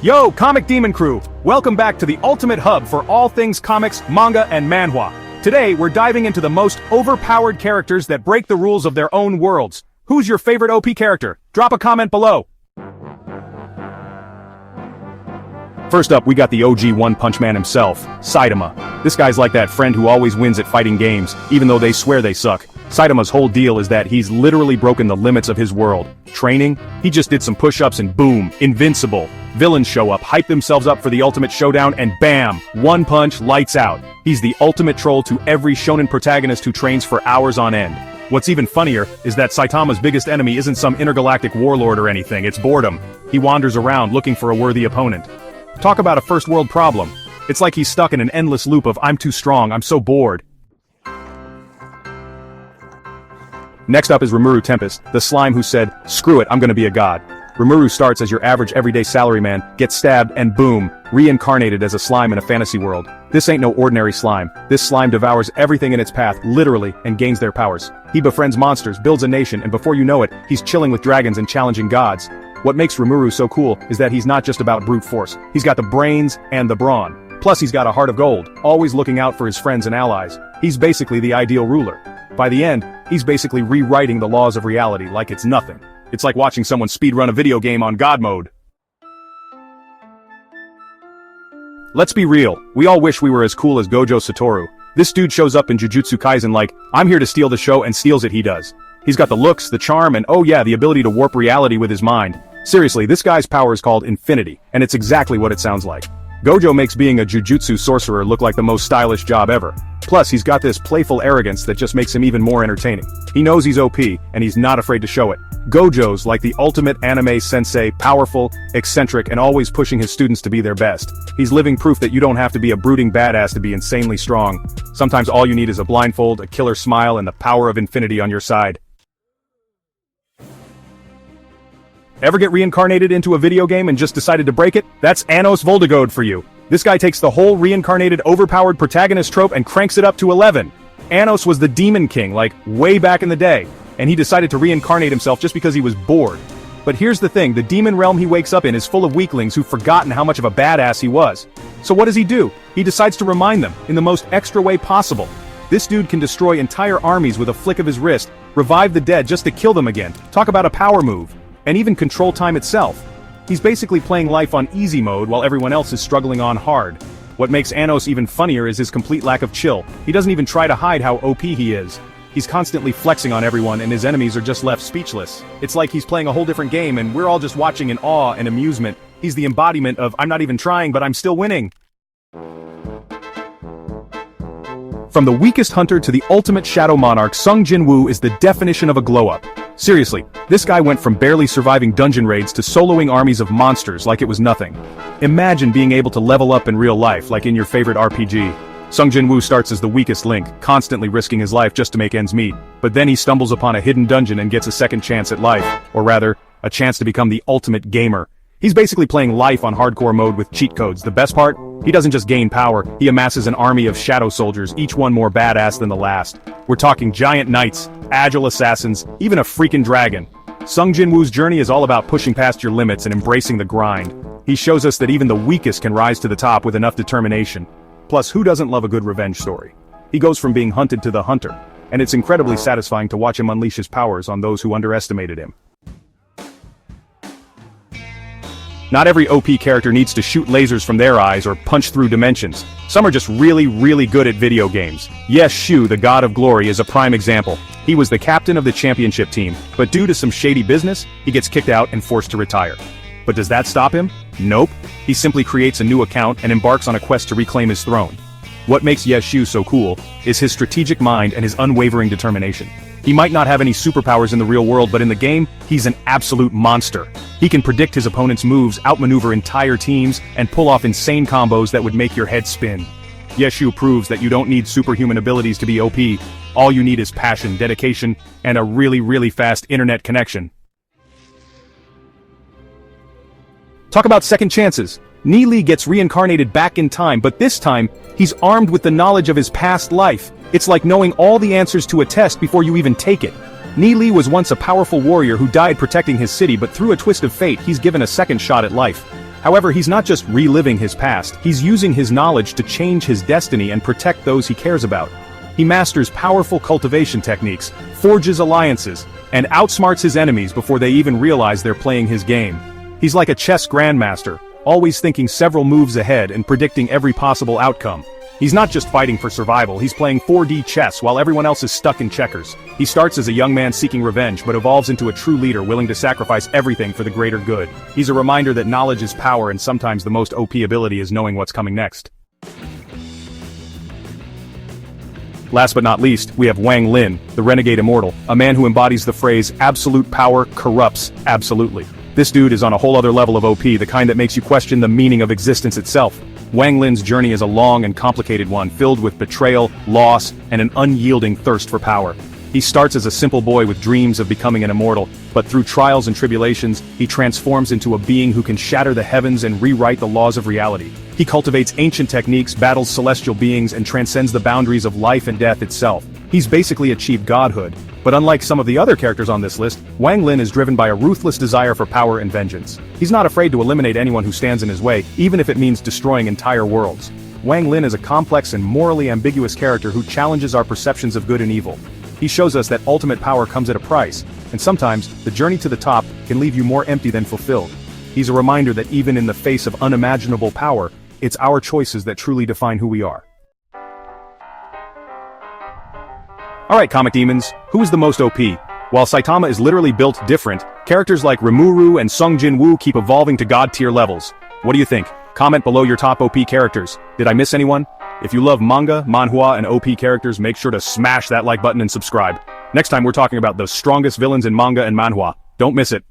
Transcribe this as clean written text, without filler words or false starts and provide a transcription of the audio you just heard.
Yo, Comic Demon Crew! Welcome back to the ultimate hub for all things comics, manga, and manhwa. Today, we're diving into the most overpowered characters that break the rules of their own worlds. Who's your favorite OP character? Drop a comment below. First up, we got the OG One Punch Man himself, Saitama. This guy's like that friend who always wins at fighting games, even though they swear they suck. Saitama's whole deal is that he's literally broken the limits of his world. Training? He just did some push-ups and boom, invincible. Villains show up, hype themselves up for the ultimate showdown, and bam! One punch, lights out. He's the ultimate troll to every shonen protagonist who trains for hours on end. What's even funnier is that Saitama's biggest enemy isn't some intergalactic warlord or anything, it's boredom. He wanders around looking for a worthy opponent. Talk about a first world problem. It's like he's stuck in an endless loop of I'm too strong, I'm so bored. Next up is Rimuru Tempest, the slime who said, screw it, I'm gonna be a god. Rimuru starts as your average everyday salaryman, gets stabbed, and boom, reincarnated as a slime in a fantasy world. This ain't no ordinary slime. This slime devours everything in its path, literally, and gains their powers. He befriends monsters, builds a nation, and before you know it, he's chilling with dragons and challenging gods. What makes Rimuru so cool is that he's not just about brute force. He's got the brains and the brawn. Plus he's got a heart of gold, always looking out for his friends and allies. He's basically the ideal ruler. By the end, he's basically rewriting the laws of reality like it's nothing. It's like watching someone speedrun a video game on God mode. Let's be real, we all wish we were as cool as Gojo Satoru. This dude shows up in Jujutsu Kaisen like, I'm here to steal the show, and steals it. He does. He's got the looks, the charm, and oh yeah, the ability to warp reality with his mind. Seriously, this guy's power is called infinity, and it's exactly what it sounds like. Gojo makes being a Jujutsu sorcerer look like the most stylish job ever. Plus, he's got this playful arrogance that just makes him even more entertaining. He knows he's OP, and he's not afraid to show it. Gojo's like the ultimate anime sensei, powerful, eccentric, and always pushing his students to be their best. He's living proof that you don't have to be a brooding badass to be insanely strong. Sometimes all you need is a blindfold, a killer smile, and the power of infinity on your side. Ever get reincarnated into a video game and just decided to break it? That's Anos Voldegode for you. This guy takes the whole reincarnated overpowered protagonist trope and cranks it up to 11. Anos was the Demon King, like, way back in the day, and he decided to reincarnate himself just because he was bored. But here's the thing, the demon realm he wakes up in is full of weaklings who've forgotten how much of a badass he was. So what does he do? He decides to remind them, in the most extra way possible. This dude can destroy entire armies with a flick of his wrist, revive the dead just to kill them again, talk about a power move, and even control time itself. He's basically playing life on easy mode while everyone else is struggling on hard. What makes Anos even funnier is his complete lack of chill. He doesn't even try to hide how OP he is. He's constantly flexing on everyone and his enemies are just left speechless. It's like he's playing a whole different game and we're all just watching in awe and amusement. He's the embodiment of I'm not even trying but I'm still winning. From the weakest hunter to the ultimate shadow monarch, Sung Jin-Woo is the definition of a glow-up. Seriously, this guy went from barely surviving dungeon raids to soloing armies of monsters like it was nothing. Imagine being able to level up in real life like in your favorite RPG. Sung Jin-Woo starts as the weakest link, constantly risking his life just to make ends meet. But then he stumbles upon a hidden dungeon and gets a second chance at life, or rather, a chance to become the ultimate gamer. He's basically playing life on hardcore mode with cheat codes. The best part? He doesn't just gain power, he amasses an army of shadow soldiers, each one more badass than the last. We're talking giant knights, agile assassins, even a freaking dragon. Sung Jin-Woo's journey is all about pushing past your limits and embracing the grind. He shows us that even the weakest can rise to the top with enough determination. Plus, who doesn't love a good revenge story? He goes from being hunted to the hunter, and it's incredibly satisfying to watch him unleash his powers on those who underestimated him. Not every OP character needs to shoot lasers from their eyes or punch through dimensions. Some are just really good at video games. Yes, Shu, the god of glory, is a prime example. He was the captain of the championship team, but due to some shady business, he gets kicked out and forced to retire. But does that stop him? Nope. He simply creates a new account and embarks on a quest to reclaim his throne. What makes Yeshu so cool is his strategic mind and his unwavering determination. He might not have any superpowers in the real world, but in the game, he's an absolute monster. He can predict his opponent's moves, outmaneuver entire teams, and pull off insane combos that would make your head spin. Yeshu proves that you don't need superhuman abilities to be OP. All you need is passion, dedication, and a really fast internet connection. Talk about second chances. Neely gets reincarnated back in time, but this time, he's armed with the knowledge of his past life. It's like knowing all the answers to a test before you even take it. Neely was once a powerful warrior who died protecting his city, but through a twist of fate, he's given a second shot at life. However, he's not just reliving his past, he's using his knowledge to change his destiny and protect those he cares about. He masters powerful cultivation techniques, forges alliances, and outsmarts his enemies before they even realize they're playing his game. He's like a chess grandmaster, always thinking several moves ahead and predicting every possible outcome. He's not just fighting for survival, he's playing 4D chess while everyone else is stuck in checkers. He starts as a young man seeking revenge but evolves into a true leader willing to sacrifice everything for the greater good. He's a reminder that knowledge is power and sometimes the most OP ability is knowing what's coming next. Last but not least, we have Wang Lin, the Renegade Immortal, a man who embodies the phrase, absolute power corrupts absolutely. This dude is on a whole other level of OP, the kind that makes you question the meaning of existence itself. Wang Lin's journey is a long and complicated one, filled with betrayal, loss, and an unyielding thirst for power. He starts as a simple boy with dreams of becoming an immortal, but through trials and tribulations, he transforms into a being who can shatter the heavens and rewrite the laws of reality. He cultivates ancient techniques, battles celestial beings, and transcends the boundaries of life and death itself. He's basically achieved godhood, but unlike some of the other characters on this list, Wang Lin is driven by a ruthless desire for power and vengeance. He's not afraid to eliminate anyone who stands in his way, even if it means destroying entire worlds. Wang Lin is a complex and morally ambiguous character who challenges our perceptions of good and evil. He shows us that ultimate power comes at a price, and sometimes, the journey to the top can leave you more empty than fulfilled. He's a reminder that even in the face of unimaginable power, it's our choices that truly define who we are. Alright comic demons, who is the most OP? While Saitama is literally built different, characters like Rimuru and Sung Jin-Woo keep evolving to god tier levels. What do you think? Comment below your top OP characters. Did I miss anyone? If you love manga, manhwa, and OP characters, make sure to smash that like button and subscribe. Next time we're talking about the strongest villains in manga and manhwa. Don't miss it.